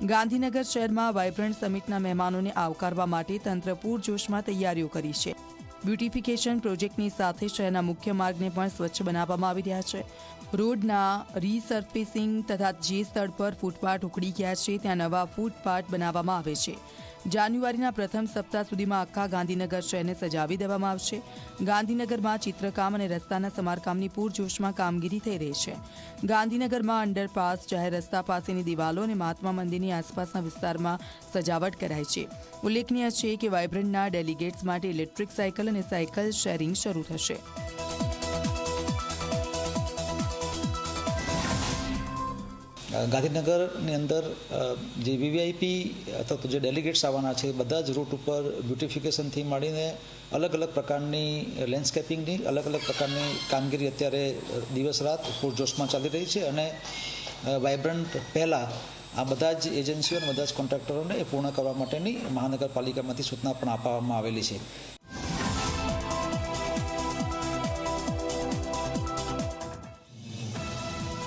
ગાંધીનગર શહેરમાં વાઇબ્રન્ટ સમિટના મહેમાનોને આવકારવા માટે તંત્ર પૂરજોશમાં તૈયારીઓ કરી છે. બ્યુટિફિકેશન પ્રોજેક્ટની સાથે શહેરના મુખ્ય માર્ગને પણ સ્વચ્છ બનાવવામાં આવી રહ્યા છે. રોડના રીસર્ફેસિંગ તથા જે સ્થળ પર ફૂટપાથ ઉખડી ગયા છે ત્યાં નવા ફૂટપાથ બનાવવામાં આવે છે. જાન્યુઆરીના પ્રથમ સપ્તાહ સુધીમાં આખા ગાંધીનગર શહેરને સજાવી દેવામાં આવશે. ગાંધીનગરમાં ચિત્રકામ અને રસ્તાના સમારકામની પૂરજોશમાં કામગીરી થઈ રહી છે. ગાંધીનગરમાં અંડરપાસ, જાહેર રસ્તા પાસેની દિવાલો અને મહાત્મા મંદિરની આસપાસના વિસ્તારમાં સજાવટ કરાઈ છે. ઉલ્લેખનીય છે કે વાઇબ્રન્ટના ડેલિગેટ્સ માટે ઇલેક્ટ્રિક સાયકલ અને સાયકલ શેરિંગ શરૂ થશે. ગાંધીનગરની અંદર જે વીવીઆઈપી અથવા તો જે ડેલિગેટ્સ આવવાના છે બધા જ રૂટ ઉપર બ્યુટિફિકેશનથી માંડીને અલગ અલગ પ્રકારની લેન્ડસ્કેપિંગની અલગ અલગ પ્રકારની કામગીરી અત્યારે દિવસ રાત પૂરજોશમાં ચાલી રહી છે. અને વાઇબ્રન્ટ પહેલાં આ બધા જ એજન્સીઓ અને બધા જ કોન્ટ્રાક્ટરોને એ પૂર્ણ કરવા માટેની મહાનગરપાલિકામાંથી સૂચના પણ આપવામાં આવેલી છે.